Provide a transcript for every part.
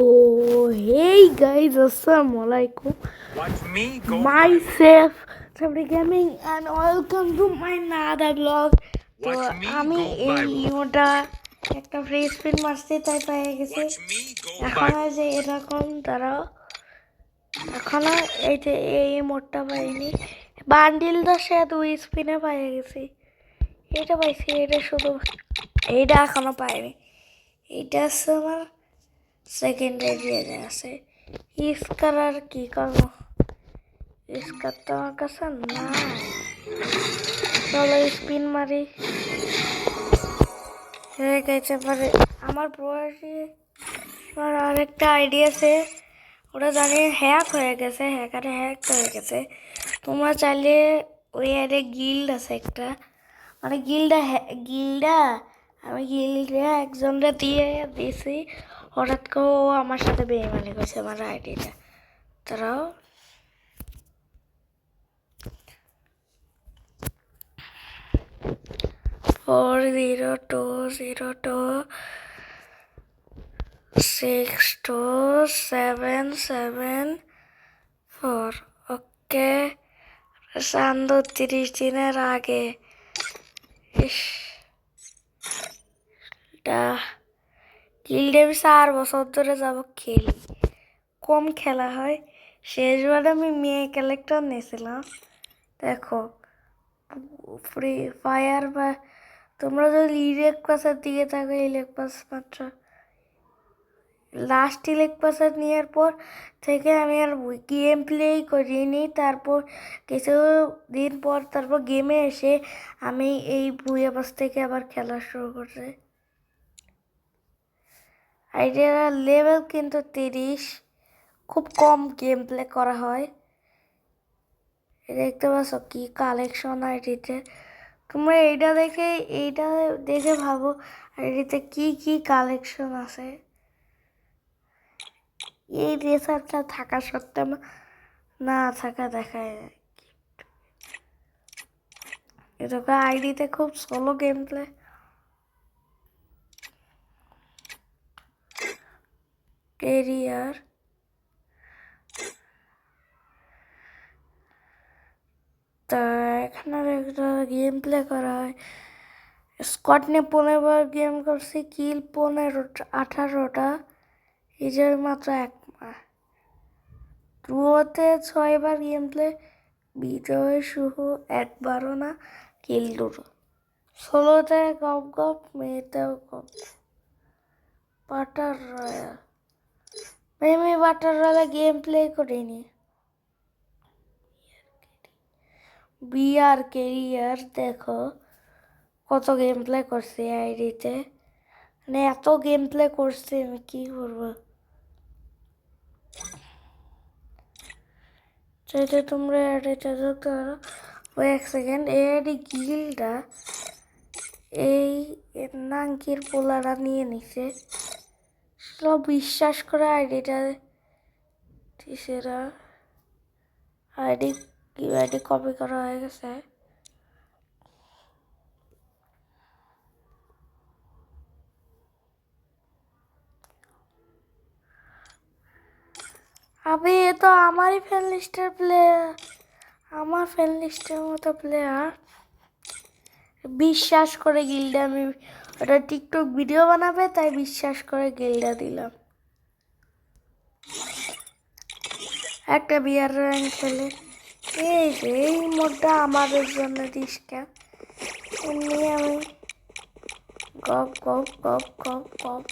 Hey guys, assalamualaikum. Watch me go Myself, Sabri Gaming, and welcome to my another vlog. তো Watch me আমি go এই viral. ইমোটা একটা free spin মারতে তাই পেয়ে গেছি। Watch me go এখন viral. যে এরকম তারাও এখনো এই যে এই ইমোটটা পাইনি, বান্ডিলটা সে 2 স্পিনে পেয়ে গেছি। এটা পাইছি, এটা শুধু এইটা এখনো পাইনি। এইটা আছে আমার সেকেন্ডারি আছে। ইস্কার আর কি করবো, ইস্কার তো আমার কাছে নাই। চলো স্পিন মারি। হয়ে গেছে পরে আমার প্রবাসী আমার আরেকটা আইডিয়া আছে, ওটা জানি হ্যাক হয়ে গেছে, হ্যাকারে হ্যাক হয়ে গেছে। তোমরা চাইলে ওই আরে গিল্ড আছে একটা, মানে গিল্ডা আমি গিল্ডে একজনটা দিয়ে দিয়েছি, হঠাৎ করে ও আমার সাথে বেইমানি করছে আমার আইডিটা। তারাও 402626774 ওকে। চান্দ 30 দিনের আগে গিল্ডে আমি 4 বছর ধরে যাব খেলি, কম খেলা হয়। শেষবার আমি মেয়ে ক্যারেক্টার নিয়েছিলাম। দেখো ফ্রি ফায়ার বা তোমরা যদি ইলেক পাসের দিকে থাকো, ইলেক পাস মাত্র লাস্ট ইলেক পাসের নেওয়ার পর থেকে আমি আর গেম প্লেই করিনি। তারপর কিছু দিন পর তারপর গেমে এসে আমি এই বুয়া পাস থেকে আবার খেলা শুরু করছি। আইডিয়ার লেভেল কিন্তু 30, খুব কম গেম প্লে করা হয়। দেখতে পাচ্ছ কি কালেকশন আইডিতে, তোমরা এইটা দেখে ভাবো আইডিতে কি কি কালেকশন আছে। এই রেসারটা থাকা সত্ত্বেও না থাকা দেখায়। এরকম আইডিতে খুব স্লো গেম প্লে। কেরিয়ার তা এখানে একটা গেম প্লে করা হয়। স্কোয়াড নিয়ে 15বার গেম করছি, কিল 18টা, ইজার মাত্র 1 মাস। ডুয়োতে 6বার গেম প্লে, বিজয় শুধু 1বারও না, কিল 2টো। সোলোতে গপ গপ, মেয়েতেও গপ। বাটার রয়্যাল আমি বাটার রয়্যালে গেম প্লে করিনি। বিআর কেরিয়ার দেখো কত গেম প্লে করছি আইডিতে, মানে এত গেম প্লে করছি আমি কি করবো। চাইলে তোমরা আইডিটা দেখতে পারো। ওই 1 সেকেন্ড, এই আইডি গিলটা এই নাঙ্কির পোলারা নিয়ে নিছে, সব বিশ্বাস করে আইডিটা দিছেরা। আইডি কপি করা হয়ে গেছে। আবে এ তো আমারই ফ্রেন্ড লিস্টের প্লেয়ার, আমার ফ্রেন্ড লিস্টের মতো প্লেয়ার। বিশ্বাস করে গিল্ডে আমি, ওটা টিকটক ভিডিও বানাবে তাই বিশ্বাস করে গিল্ডে দিলাম। একটা বিয়ার র্যাঙ্ক খেলে এই যে এই মোডটা আমাদের জন্য রিস্কা। এমনি আমি গপ গপ গপ গপ গপ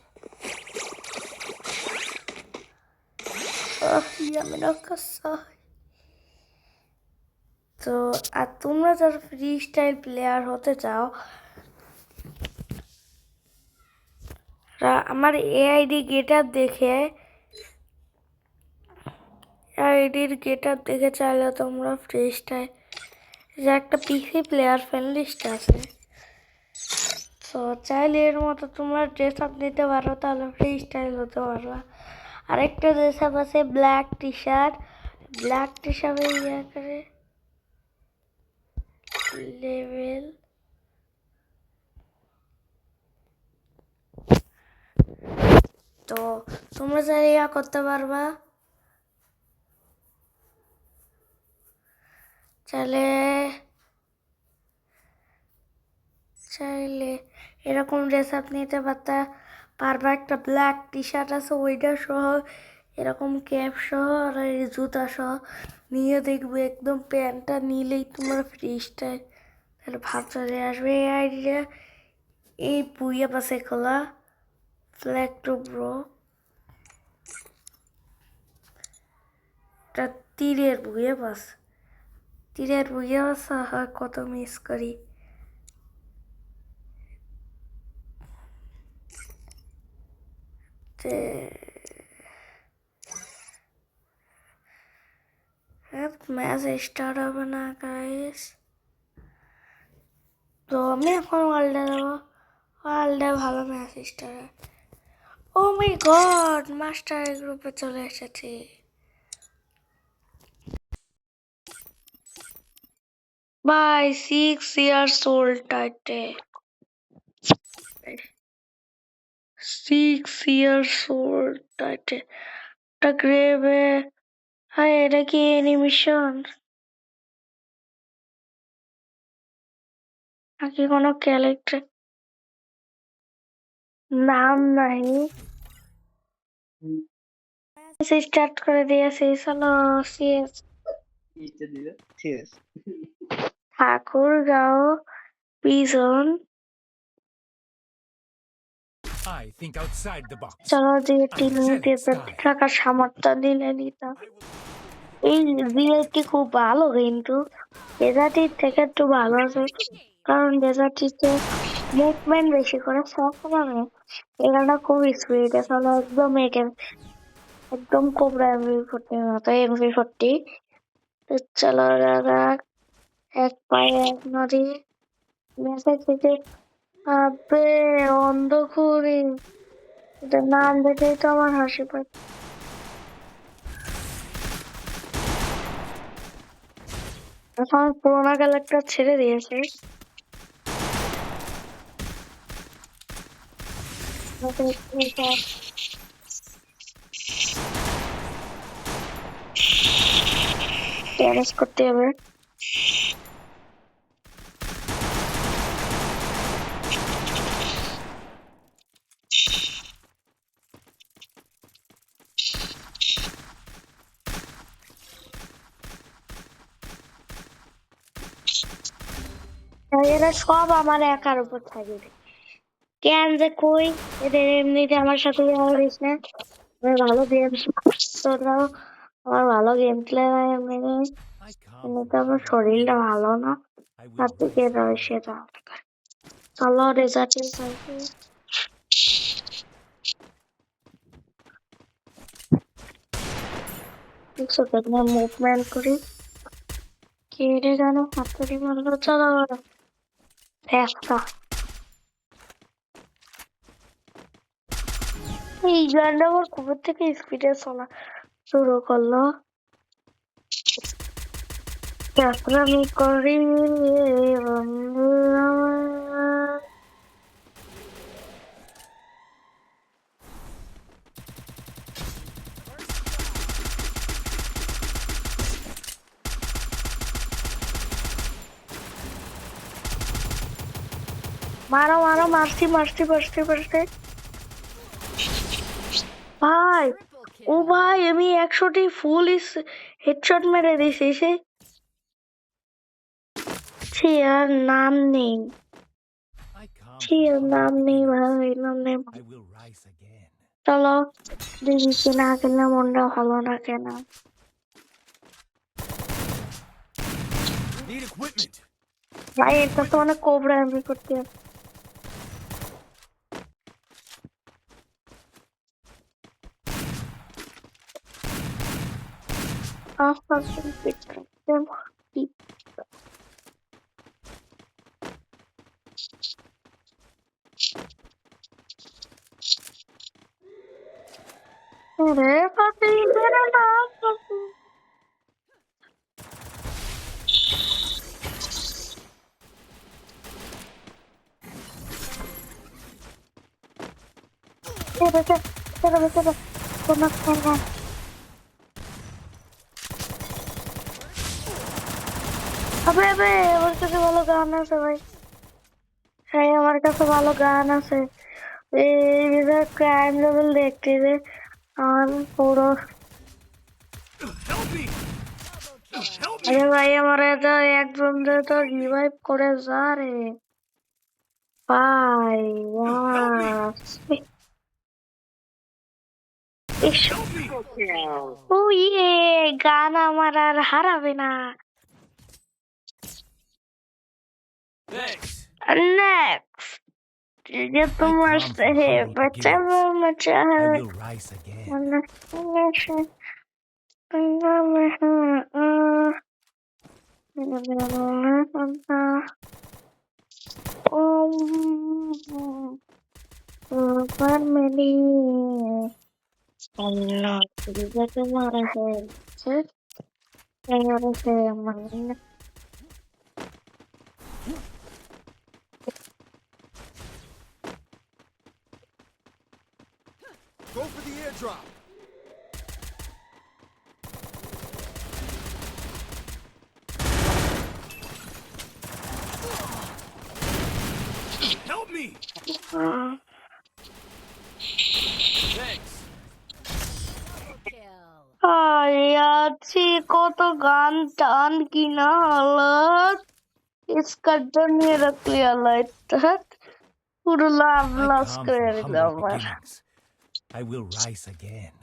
আমি তো। আর তোমরা যারা ফ্রি স্টাইল প্লেয়ার হতে চাও, আমার এআইডি গেট আপ দেখে চাইলে তোমরা ফ্রি স্টাইল যে একটা পিসি প্লেয়ার ফ্রেন্ড লিস্ট আছে, তো চাইলে এর মতো তোমরা ড্রেস আপ নিতে পারো, তাহলে ফ্রি স্টাইল হতে পারবা। আরেকটা ড্রেস আপ আছে ব্ল্যাক টি শার্টে ইয়ে করে লেভেল। তো তোমরা চাইলে ইয়া করতে পারবা, চাইলে চাইলে এরকম ড্রেস আপ নিতে পারবা। একটা ব্ল্যাক টি শার্ট আছে ওইটা সহ, এরকম ক্যাপ সহ আর এই জুতা সহ নিয়ে দেখবে, একদম প্যান্টটা নিলেই তোমার ফ্রি স্টাইল, তাহলে ভাব চলে আসবে। এই আইডিয়া এই বুইয়া পাশে খোলা ফ্ল্যাগ টু ব্রো, এটা তীরের বুইয়া পাস, তীরের বুইয়া পাস হয় কত মিস করি। ম্যাচ স্টার্ট হবে না গাইস, তো আমি এখন ওয়ার্ল্ডে দেবো, ওয়ার্ল্ডে ভালো match start. Oh my god, master গ্রুপে চলে এসেছি। বাই 6 years old টাইটে, 6 years old টাইটে, এটা গ্রেভে। হ্যাঁ এটা কি অ্যানিমেশন নাকি কোনো ক্যারেক্টার? নাম নাই, স্টার্ট করে দিয়েছে। চলো CS Thakurgaon prison, I think outside the box. চলো যে টিম Unselect নিতে style. থাকার সামর্থ্য দিলে নিতাম। এই রিয়েলটি খুব ভালো, কিন্তু ডেজার্টির থেকে একটু ভালো আছে, কারণ ডেজার্টিতে মুভমেন্ট বেশি করে সবসময়, এখানে খুব স্পিড আসলে একদম একদম কোবরা এমভি 40 মতো এমভি 40। তো চলো দাদা, এক পায়ে এক নদী মেসেজ থেকে আবে অন্ধকুড়ি, এটার নাম দেখেই তো আমার হাসি পায়। এখন পুরোনো ক্যারেক্টার ছেড়ে দিয়েছে, ড্যামেজ করতে হবে। এরা সব আমার একার উপর থাকবে, কেন যে কই এদের এমনিতে আমার সাথে করিস না। আমি ভালো গেম, তোরাও আমার ভালো গেম প্লে হয় এমনি, I can't এমনিতে আমার believe শরীরটা ভালো না, I তার will থেকে rise again. সেটা চলো রেজাল্টের সাথে মুভমেন্ট করি। কেড়ে যেন হাতুড়ি মারলো, চলো একটা এই গানটা আমার কবে থেকে স্পিডে শোনা শুরু করলো। যাত্রামি করি বন্ধু আমার। মারো মারো, মারছি মারছি মারছি মারছি ভাই। ও ভাই আমি 100টি ফুল হেডশট মেরে দিছি সে। ছি আর নাম নেই, I can't ছি আর নাম নেই ভাই, নাম নেই। I will rise again. চলো দেখি না খেললে মনটা ভালো থাকে না। Need equipment. ভাই এটা তো অনেক কোবরা এমনি করতে হবে। আস্তে আস্তে রে পাতি মেরে না পাতি। ছেড়ে দে, ছেড়ে দে, ছেড়ে দে। কোনো খেলা। আবে আবে আমার কাছে ভালো গান আছে ভাই। হ্যাঁ আমার কাছে ভালো গান আছে। এই ক্রাইম লেভেল দেখতে যে আমার পুরো। Help me! Help me! আরে ভাই আমার তো একজন তো রিভাইভ করে যা রে ভাই। Help me! ইস, Help me! ও ইয়ে গান আমার আর হারাবে না। Thanks. নেক্সট যে I তোমার come from humble বাঁচাবো beginnings. বাঁচাবো I will rise again. Family. Allah, juga तुम्हारा है सर मेरे से मन Go for the airdrop. Help me! Thanks. আছি কত গান টান কিনা হালত স্কার্টটা নিয়ে রাখলি আল্লাহ পুরো লাভ I লস come করে from দিল humble আমার beginnings. I will rise again.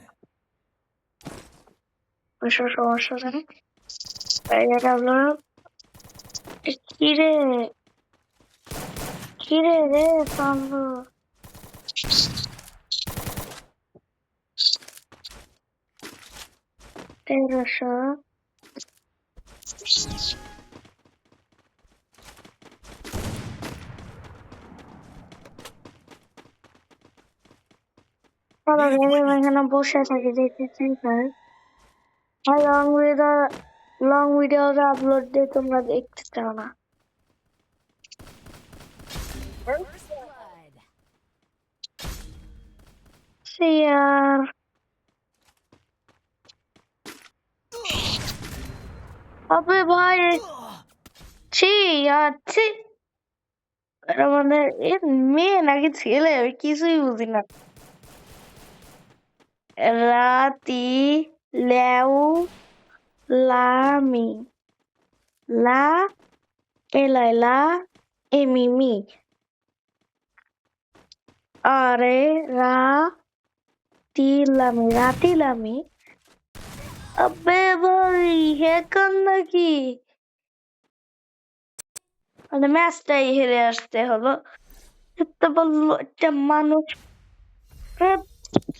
প্রচুর সমস্যা নেই এটা হলো কিরে কিরে রে সাম্বু তেরোশো Need equipment. এখানে বসে থাকি দেখতেছি স্যার লং ভিডিও আপলোড দিয়ে তোমরা দেখতে চাও না আর আবে ভাই ছি আছি এটা মানে এর মেয়ে নাকি ছেলে আমি কিছুই বুঝি না রাতি লেউ লামি লা এলাইলা এমিমি আরে রাতিলামি আবে ভাই হ্যাকার নাকি মানে ম্যাচটাই হেরে আসতে হলো এতে বললো একটা মানুষ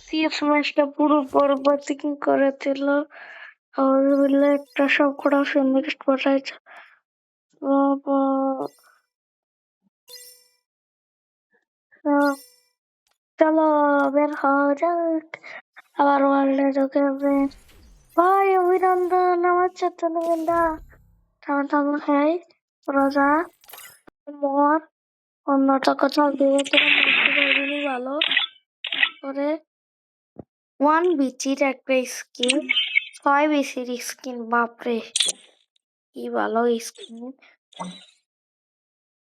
সিএস ম্যাচটা পুরো বরবাদ করে দিল বললে একটা সব কটা ফিনিশ বসাইছে বাবা চলো বের হওয়া যাক আবার ওয়ার্ল্ডে ঢুকে যাবে ভাই অভিনন্দন আমার চেতনবিন্দা থামো হ্যাঁ রোজা মর অন্যটা কোথাও বিবেচনা করতে পারিনি ভালো করে ওয়ান বিচির একটা স্কিন 6 বিচির স্কিন বাপরে কি ভালো স্কিন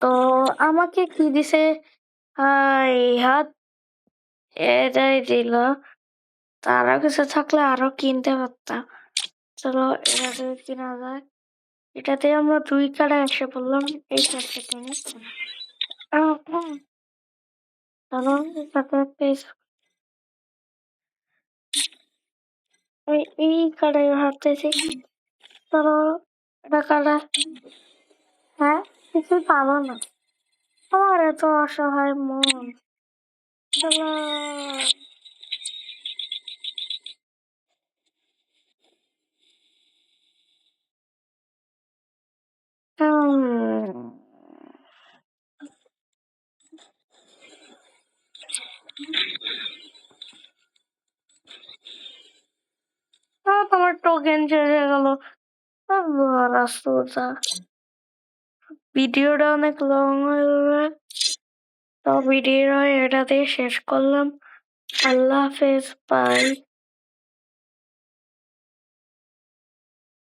তো আমাকে কি দিছে হাত এটাই দিল তারা কিছু থাকলে আরো কিনতে পারতাম চলো এটাতে কিনা যাক এটাতে আমরা 2 কার্ডে এসে বললাম এই কার্ডটা কিনে চলো এটাতে একটা এই কার্ডে ভাবতেছি চলো এটা কার্ডে হ্যাঁ কিছু পাবো না আমার এত অসহায় মন চলো হুম তোমার টোকেন শেষ হয়ে গেল রাস্তা ভিডিওটা অনেক লং হয়ে যাবে তো ভিডিওটা এটাতেই শেষ করলাম আল্লাহ হাফেজ বাই